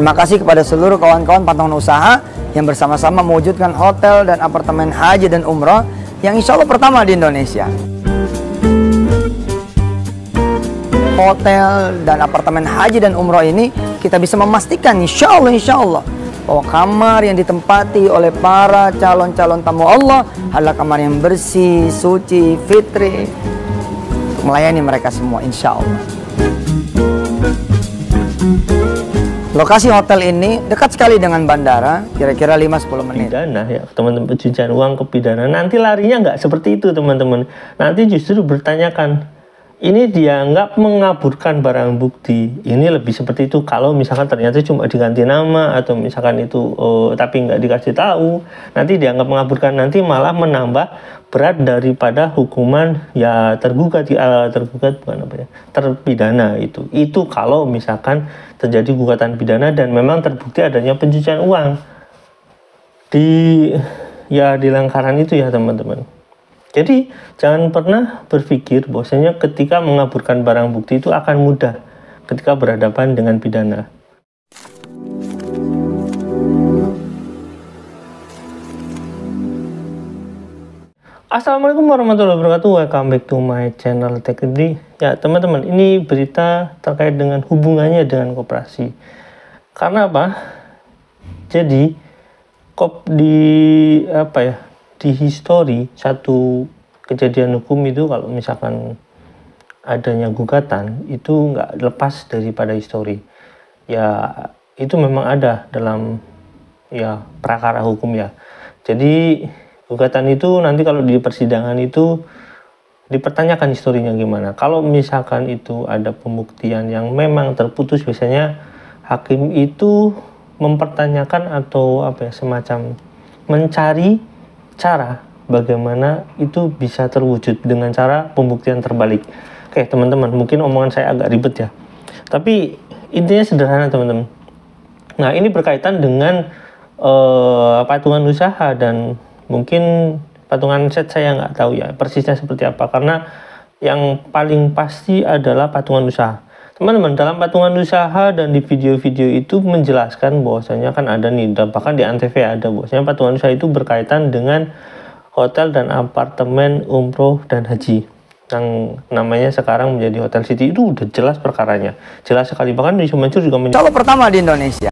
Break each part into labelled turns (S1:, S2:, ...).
S1: Terima kasih kepada seluruh kawan-kawan patungan usaha yang bersama-sama mewujudkan hotel dan apartemen haji dan umroh yang insya Allah pertama di Indonesia. Hotel dan apartemen haji dan umroh ini kita bisa memastikan insya Allah bahwa kamar yang ditempati oleh para calon-calon tamu Allah adalah kamar yang bersih, suci, fitri untuk melayani mereka semua insya Allah. Lokasi hotel ini dekat sekali dengan bandara, kira-kira 5-10 menit.
S2: Pidana ya teman-teman, pencucian uang ke pidana. Nanti larinya nggak seperti itu teman-teman. Nanti justru bertanyakan, ini dianggap mengaburkan barang bukti. Ini lebih seperti itu kalau misalkan ternyata cuma diganti nama atau misalkan itu tapi nggak dikasih tahu. Nanti dianggap mengaburkan, nanti malah menambah berat daripada hukuman ya tergugat bukan apa ya, terpidana itu. Itu kalau misalkan terjadi gugatan pidana dan memang terbukti adanya pencucian uang di lingkaran itu ya teman-teman. Jadi jangan pernah berpikir bahwasanya ketika mengaburkan barang bukti itu akan mudah ketika berhadapan dengan pidana. Assalamualaikum warahmatullahi wabarakatuh. Welcome back to my channel Teknidi. Ya teman-teman, ini berita terkait dengan hubungannya dengan koperasi. Karena apa? Jadi di histori satu kejadian hukum itu kalau misalkan adanya gugatan itu nggak lepas daripada histori. Ya itu memang ada dalam ya prakara hukum ya. Jadi gugatan itu nanti kalau di persidangan itu dipertanyakan historinya gimana. Kalau misalkan itu ada pembuktian yang memang terputus, biasanya hakim itu mempertanyakan atau semacam mencari cara bagaimana itu bisa terwujud dengan cara pembuktian terbalik. Oke teman-teman, mungkin omongan saya agak ribet ya, tapi intinya sederhana teman-teman. Nah ini berkaitan dengan patungan usaha dan mungkin patungan set saya nggak tahu ya persisnya seperti apa, karena yang paling pasti adalah patungan usaha. Teman-teman, dalam patungan usaha dan di video-video itu menjelaskan bahwasanya kan ada nih, dan bahkan di Antv ada bahwasanya patungan usaha itu berkaitan dengan hotel dan apartemen umroh dan haji yang namanya sekarang menjadi Hotel City. Itu udah jelas perkaranya, jelas sekali, bahkan di Mansur juga
S1: Kalau pertama di Indonesia.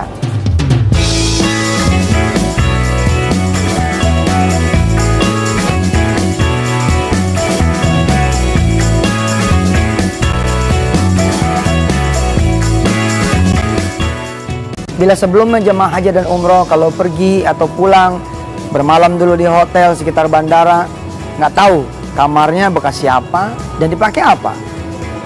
S1: Bila sebelumnya jemaah haji dan umroh kalau pergi atau pulang bermalam dulu di hotel sekitar bandara, nggak tahu kamarnya bekas siapa dan dipakai apa.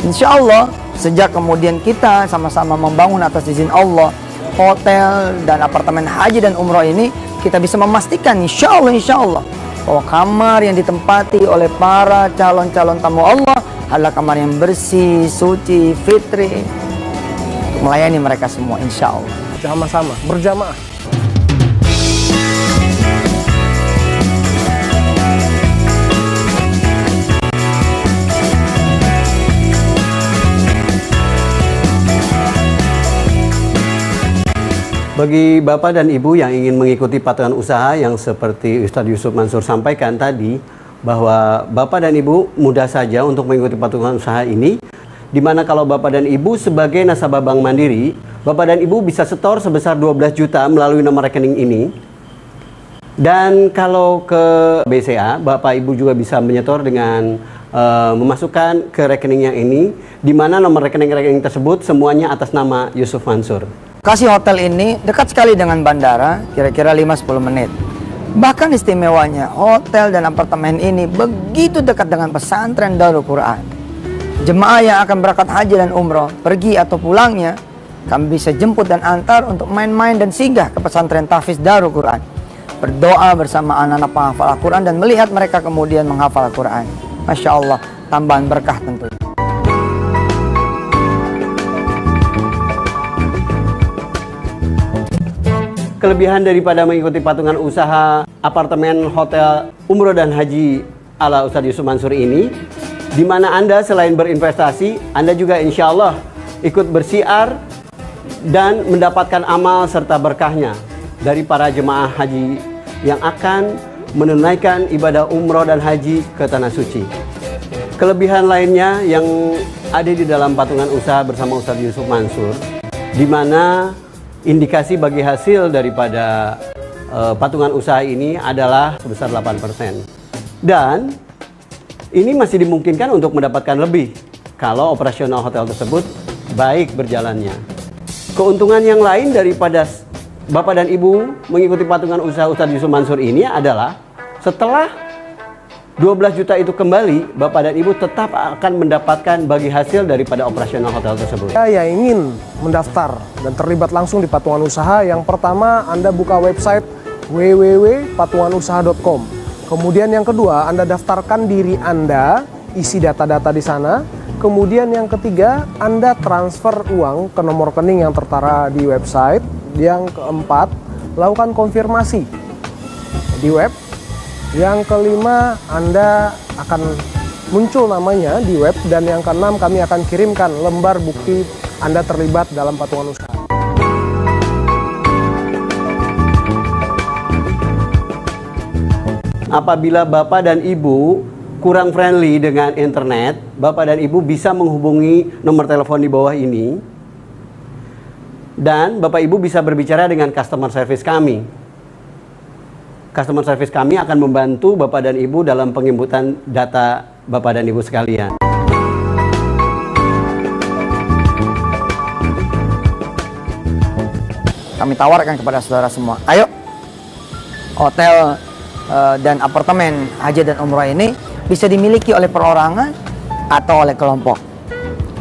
S1: Insya Allah sejak kemudian kita sama-sama membangun atas izin Allah hotel dan apartemen haji dan umroh ini, kita bisa memastikan insya Allah bahwa kamar yang ditempati oleh para calon-calon tamu Allah adalah kamar yang bersih, suci, fitri untuk melayani mereka semua insya Allah.
S3: Sama-sama, berjamaah. Bagi Bapak dan Ibu yang ingin mengikuti patungan usaha yang seperti Ustadz Yusuf Mansur sampaikan tadi, bahwa Bapak dan Ibu mudah saja untuk mengikuti patungan usaha ini, di mana kalau Bapak dan Ibu sebagai nasabah Bank Mandiri, Bapak dan Ibu bisa setor sebesar 12 juta melalui nomor rekening ini. Dan kalau ke BCA, Bapak Ibu juga bisa menyetor dengan memasukkan ke rekening yang ini, di mana nomor rekening-rekening tersebut semuanya atas nama Yusuf Mansur.
S1: Lokasi hotel ini dekat sekali dengan bandara, kira-kira 5-10 menit. Bahkan istimewanya, hotel dan apartemen ini begitu dekat dengan pesantren Darul Quran. Jemaah yang akan berangkat haji dan umroh, pergi atau pulangnya, kami bisa jemput dan antar untuk main-main dan singgah ke pesantren Tahfiz Darul Quran. Berdoa bersama anak-anak penghafal Al-Quran dan melihat mereka kemudian menghafal Al-Quran. Masya Allah, tambahan berkah tentunya.
S3: Kelebihan daripada mengikuti patungan usaha apartemen, hotel, umroh dan haji ala Ustadz Yusuf Mansur ini, di mana Anda selain berinvestasi, Anda juga insya Allah ikut bersiar dan mendapatkan amal serta berkahnya dari para jemaah haji yang akan menunaikan ibadah umroh dan haji ke Tanah Suci. Kelebihan lainnya yang ada di dalam patungan usaha bersama Ustadz Yusuf Mansur, di mana indikasi bagi hasil daripada patungan usaha ini adalah sebesar 8%. Dan ini masih dimungkinkan untuk mendapatkan lebih kalau operasional hotel tersebut baik berjalannya. Keuntungan yang lain daripada Bapak dan Ibu mengikuti patungan usaha Ustadz Yusuf Mansur ini adalah setelah 12 juta itu kembali, Bapak dan Ibu tetap akan mendapatkan bagi hasil daripada operasional hotel tersebut.
S4: Yang ingin mendaftar dan terlibat langsung di patungan usaha, yang pertama Anda buka website www.patunganusaha.com. Kemudian yang kedua, Anda daftarkan diri Anda, isi data-data di sana. Kemudian yang ketiga, Anda transfer uang ke nomor rekening yang tertera di website. Yang keempat, lakukan konfirmasi di web. Yang kelima, Anda akan muncul namanya di web. Dan yang keenam, kami akan kirimkan lembar bukti Anda terlibat dalam patungan usaha.
S3: Apabila Bapak dan Ibu kurang friendly dengan internet, Bapak dan Ibu bisa menghubungi nomor telepon di bawah ini. Dan Bapak Ibu bisa berbicara dengan customer service kami. Customer service kami akan membantu Bapak dan Ibu dalam penginputan data Bapak dan Ibu sekalian.
S1: Kami tawarkan kepada saudara semua, ayo hotel dan apartemen haji dan umrah ini bisa dimiliki oleh perorangan atau oleh kelompok,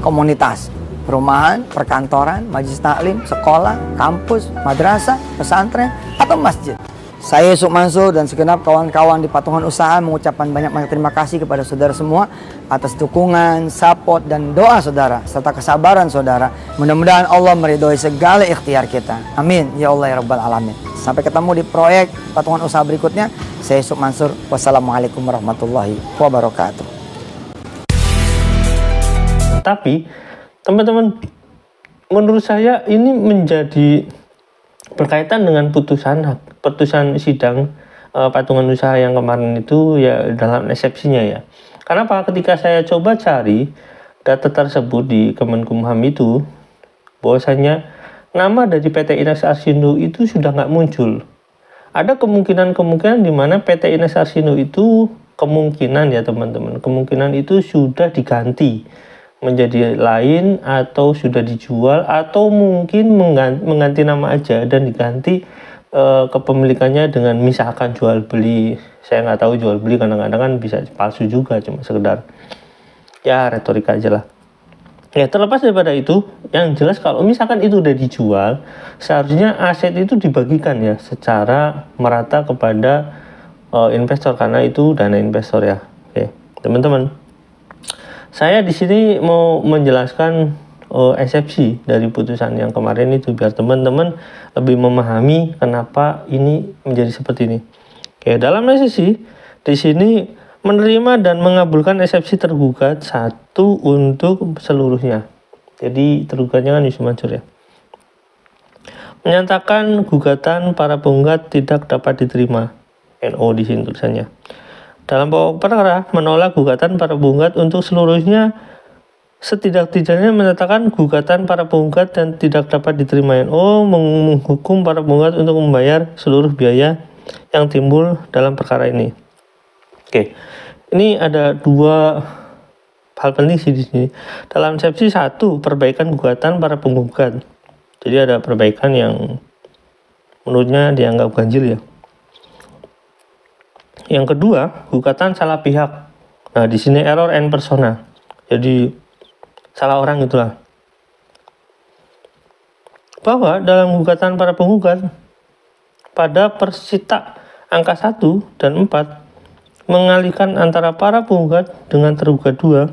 S1: komunitas, perumahan, perkantoran, majelis taklim, sekolah, kampus, madrasah, pesantren, atau masjid. Saya Yusuf Mansur dan segenap kawan-kawan di patungan usaha mengucapkan banyak terima kasih kepada saudara semua atas dukungan, support, dan doa saudara serta kesabaran saudara. Mudah-mudahan Allah meridhoi segala ikhtiar kita. Amin ya Allah ya Rabbal Alamin. Sampai ketemu di proyek patungan usaha berikutnya. Saya Yusuf Mansur. Wassalamualaikum warahmatullahi wabarakatuh.
S2: Tapi teman-teman, menurut saya ini menjadi berkaitan dengan putusan sidang patungan usaha yang kemarin itu ya dalam eksepsinya ya. Kenapa? Ketika saya coba cari data tersebut di Kemenkumham itu, bahwasanya nama dari PT Ines Arsindo itu sudah nggak muncul. Ada kemungkinan di mana PT Ines Arsindo itu kemungkinan ya teman-teman, kemungkinan itu sudah diganti menjadi lain atau sudah dijual atau mungkin mengganti nama aja dan diganti kepemilikannya dengan misalkan jual beli. Saya nggak tahu jual beli, kadang-kadang kan bisa palsu juga, cuma sekedar ya retorika aja lah. Ya terlepas daripada itu, yang jelas kalau misalkan itu udah dijual, seharusnya aset itu dibagikan ya secara merata kepada investor karena itu dana investor ya. Oke, teman-teman. Saya di sini mau menjelaskan eksepsi dari putusan yang kemarin itu biar teman-teman lebih memahami kenapa ini menjadi seperti ini. Oke, dalam eksepsi di sini menerima dan mengabulkan eksepsi tergugat satu untuk seluruhnya. Jadi tergugatnya kan Yusuf Mansur ya. Menyatakan gugatan para penggugat tidak dapat diterima. NO di sini tulisannya. Dalam pokok perkara menolak gugatan para penggugat untuk seluruhnya, setidak-tidaknya menyatakan gugatan para penggugat dan tidak dapat diterima. NO menghukum para penggugat untuk membayar seluruh biaya yang timbul dalam perkara ini. Oke, ini ada dua hal penting sih di sini. Dalam eksepsi satu, perbaikan gugatan para penggugat. Jadi ada perbaikan yang menurutnya dianggap ganjil ya. Yang kedua, gugatan salah pihak. Nah, di sini error en persona. Jadi salah orang itulah. Bahwa dalam gugatan para penggugat pada persita angka 1 dan 4 mengalihkan antara para penggugat dengan tergugat 2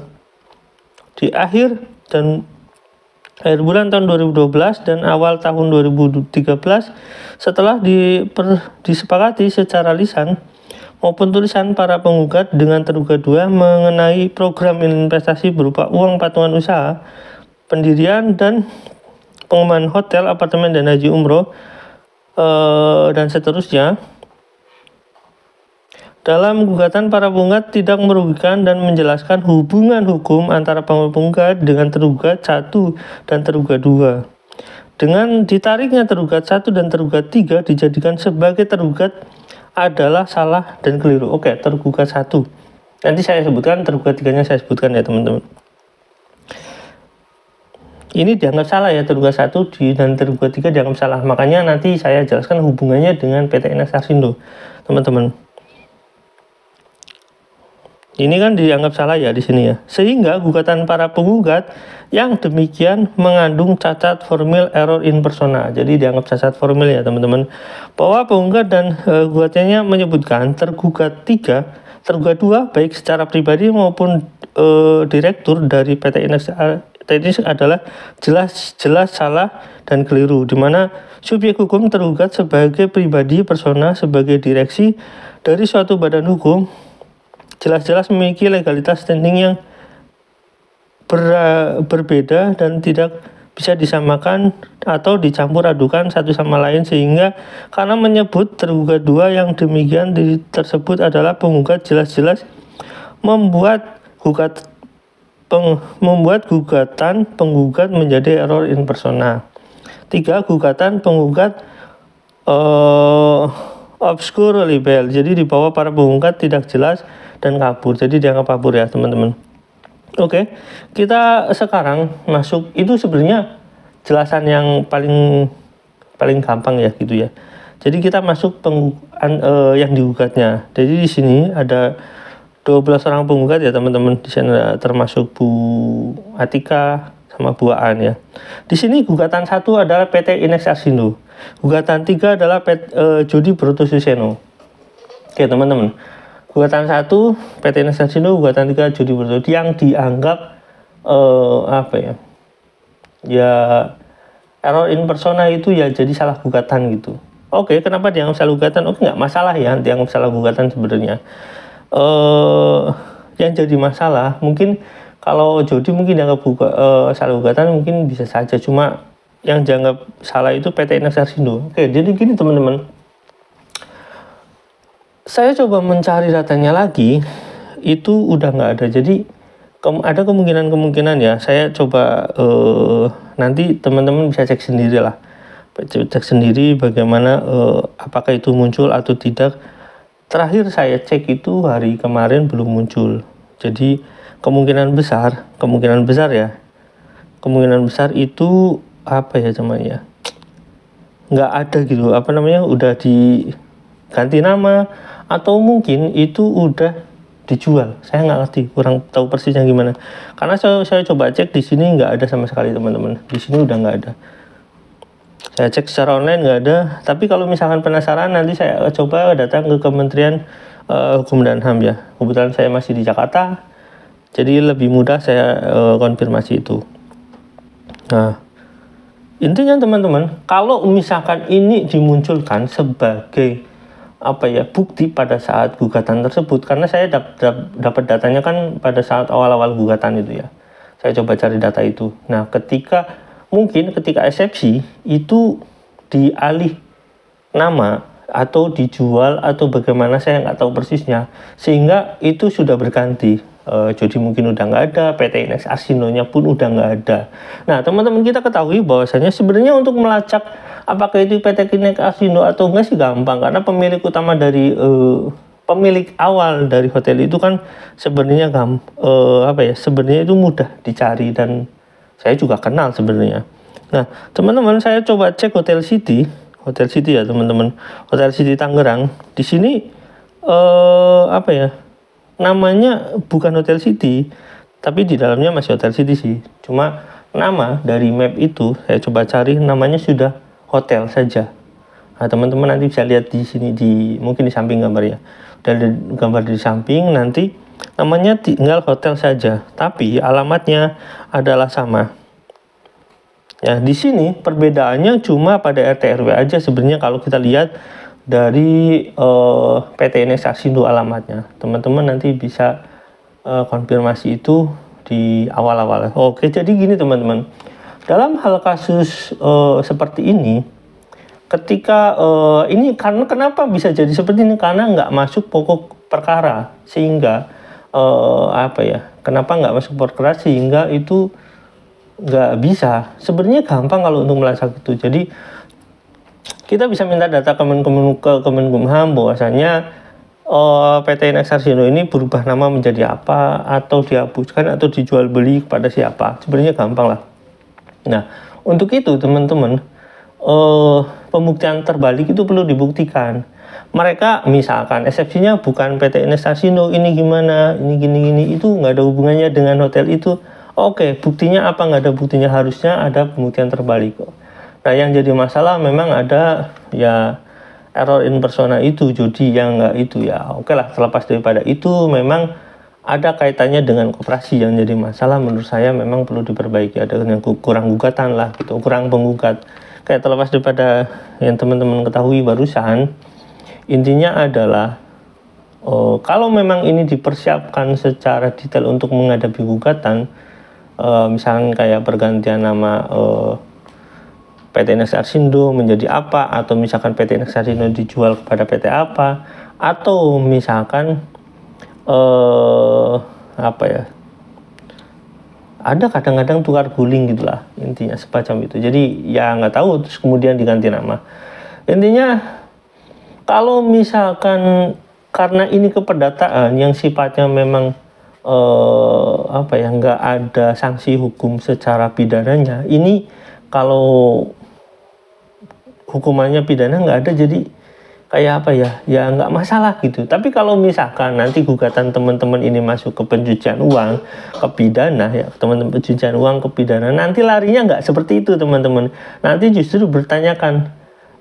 S2: di akhir bulan tahun 2012 dan awal tahun 2013 setelah disepakati secara lisan maupun tulisan para penggugat dengan tergugat 2 mengenai program investasi berupa uang patungan usaha, pendirian dan pengembangan hotel, apartemen, dan haji umroh, dan seterusnya. Dalam gugatan, para penggugat tidak merugikan dan menjelaskan hubungan hukum antara penggugat dengan tergugat 1 dan tergugat 2. Dengan ditariknya tergugat 1 dan tergugat 3 dijadikan sebagai tergugat adalah salah dan keliru. Oke, tergugat 1. Nanti saya sebutkan, tergugat 3-nya saya sebutkan ya teman-teman. Ini dianggap salah ya, tergugat 1 dan tergugat 3 dianggap salah. Makanya nanti saya jelaskan hubungannya dengan PT Inex Arshindo, teman-teman. Ini kan dianggap salah ya di sini ya. Sehingga gugatan para penggugat yang demikian mengandung cacat formil error in persona. Jadi dianggap cacat formil ya teman-teman. Bahwa penggugat dan gugatannya menyebutkan tergugat 3, tergugat 2 baik secara pribadi maupun direktur dari PT Inex adalah jelas salah dan keliru, di mana subjek hukum tergugat sebagai pribadi persona sebagai direksi dari suatu badan hukum jelas-jelas memiliki legalitas standing yang berbeda dan tidak bisa disamakan atau dicampur adukan satu sama lain, sehingga karena menyebut tergugat 2 yang demikian tersebut adalah penggugat jelas-jelas membuat gugatan penggugat menjadi error in persona. 3. Gugatan penggugat obscure libel. Jadi di bawah para penggugat tidak jelas dan kabur. Jadi dianggap kabur ya teman-teman. Oke, kita sekarang masuk, itu sebenarnya jelasan yang paling gampang ya gitu ya. Jadi kita masuk yang digugatnya. Jadi di sini ada 12 orang penggugat ya teman-teman. Di sana termasuk Bu Atika sama Bu Aan ya. Di sini gugatan 1 adalah PT Inex Arshindo. Gugatan 3 adalah Jody Brotosuseno. Oke teman-teman. Gugatan 1 PT Inex Arshindo, gugatan 3 Jody Brotosuseno yang dianggap ya error in persona itu ya jadi salah gugatan gitu. Oke, kenapa dianggap salah gugatan? Oke, nggak masalah ya dianggap salah gugatan sebenarnya. Yang jadi masalah mungkin kalau Jody mungkin dianggap salah gugatan mungkin bisa saja, cuma yang dianggap salah itu PT Inex Arshindo. Oke, jadi gini teman-teman, saya coba mencari datanya lagi, itu udah nggak ada. Jadi ada kemungkinan ya, saya coba nanti teman-teman bisa cek sendiri lah, cek sendiri bagaimana apakah itu muncul atau tidak. Terakhir saya cek itu hari kemarin belum muncul. Jadi kemungkinan besar itu apa ya namanya, nggak ada gitu, udah diganti nama atau mungkin itu udah dijual. Saya nggak ngerti, kurang tahu persisnya gimana. Karena saya coba cek di sini nggak ada sama sekali teman-teman. Di sini udah nggak ada. Saya cek secara online nggak ada, tapi kalau misalkan penasaran nanti saya coba datang ke Kementerian Hukum dan HAM ya. Kebetulan saya masih di Jakarta, jadi lebih mudah saya konfirmasi itu. Nah, intinya teman-teman, kalau misalkan ini dimunculkan sebagai bukti pada saat gugatan tersebut, karena saya dapat datanya kan pada saat awal-awal gugatan itu ya. Saya coba cari data itu. Nah, ketika eksepsi itu dialih nama atau dijual atau bagaimana saya nggak tahu persisnya, sehingga itu sudah berganti. Jadi mungkin udah nggak ada, PT Inex Arshindo-nya pun udah nggak ada. Nah teman-teman, kita ketahui bahwasanya sebenarnya untuk melacak apakah itu PT Inex Arshindo atau enggak sih gampang, karena pemilik utama dari pemilik awal dari hotel itu kan sebenarnya sebenarnya itu mudah dicari dan saya juga kenal sebenarnya. Nah, teman-teman, saya coba cek Hotel City ya, teman-teman. Hotel City Tangerang. Di sini namanya bukan Hotel City, tapi di dalamnya masih Hotel City sih. Cuma nama dari map itu saya coba cari, namanya sudah hotel saja. Nah, teman-teman nanti bisa lihat di sini mungkin di samping gambarnya. Dari gambar di samping nanti namanya tinggal hotel saja, tapi alamatnya adalah sama. Ya, di sini perbedaannya cuma pada RT RW aja sebenarnya kalau kita lihat dari PT Inex Arshindo alamatnya. Teman-teman nanti bisa konfirmasi itu di awal-awal. Oke, jadi gini teman-teman. dalam hal kasus seperti ini, ketika ini karena kenapa bisa jadi seperti ini, karena nggak masuk pokok perkara, sehingga kenapa nggak masuk pokok perkara sehingga itu nggak bisa. Sebenarnya gampang kalau untuk melacak itu. Jadi kita bisa minta data ke Kemenkumham bahwasanya PT Inex Arsindo ini berubah nama menjadi apa, atau dihapuskan atau dijual beli kepada siapa. Sebenarnya gampang lah. Nah, untuk itu teman-teman, pembuktian terbalik itu perlu dibuktikan. Mereka misalkan eksepsinya bukan PT Inex Arsindo, ini gimana, ini gini-gini, itu nggak ada hubungannya dengan hotel itu. Oke, buktinya apa? Nggak ada buktinya, harusnya ada pembuktian terbalik kok. Nah, yang jadi masalah memang ada ya error in persona itu, judi yang nggak itu ya. Oke lah, terlepas daripada itu memang ada kaitannya dengan koperasi. Yang jadi masalah menurut saya memang perlu diperbaiki, ada yang kurang gugatan lah gitu, kurang penggugat. Kayak terlepas daripada yang teman-teman ketahui barusan, intinya adalah kalau memang ini dipersiapkan secara detail untuk menghadapi gugatan, misalnya kayak pergantian nama PT Inex Arsindo menjadi apa, atau misalkan PT Inex Arsindo dijual kepada PT apa, atau misalkan ada kadang-kadang tukar guling gitulah, intinya semacam itu. Jadi ya nggak tahu, terus kemudian diganti nama. Intinya kalau misalkan karena ini keperdataan yang sifatnya memang nggak ada sanksi hukum secara pidananya, ini kalau hukumannya pidana nggak ada, jadi kayak ya nggak masalah gitu. Tapi kalau misalkan nanti gugatan teman-teman ini masuk ke pencucian uang, ke pidana ya, teman-teman, pencucian uang ke pidana, nanti larinya nggak seperti itu teman-teman. Nanti justru bertanyakan,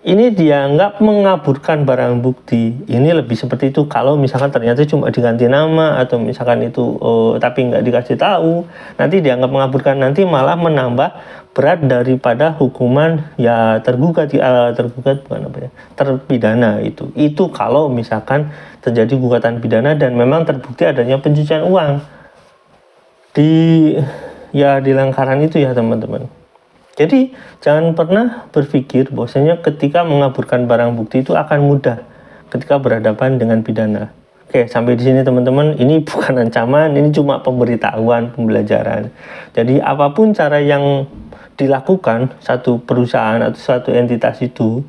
S2: ini dianggap mengaburkan barang bukti. Ini lebih seperti itu kalau misalkan ternyata cuma diganti nama, atau misalkan itu tapi nggak dikasih tahu, nanti dianggap mengaburkan, nanti malah menambah berat daripada hukuman ya terpidana itu. Itu kalau misalkan terjadi gugatan pidana dan memang terbukti adanya pencucian uang di lingkaran itu ya teman-teman. Jadi jangan pernah berpikir bahwasanya ketika mengaburkan barang bukti itu akan mudah ketika berhadapan dengan pidana. Oke, sampai di sini teman-teman. Ini bukan ancaman, ini cuma pemberitahuan, pembelajaran. Jadi apapun cara yang dilakukan satu perusahaan atau satu entitas itu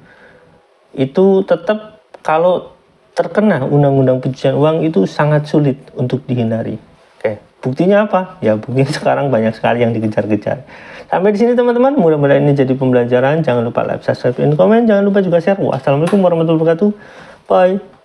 S2: tetap kalau terkena undang-undang pencucian uang itu sangat sulit untuk dihindari. Oke, buktinya apa? Ya buktinya sekarang banyak sekali yang dikejar-kejar. Sampai di sini teman-teman, mudah-mudahan ini jadi pembelajaran. Jangan lupa like, subscribe, dan komen. Jangan lupa juga share. Wassalamualaikum warahmatullahi wabarakatuh. Bye.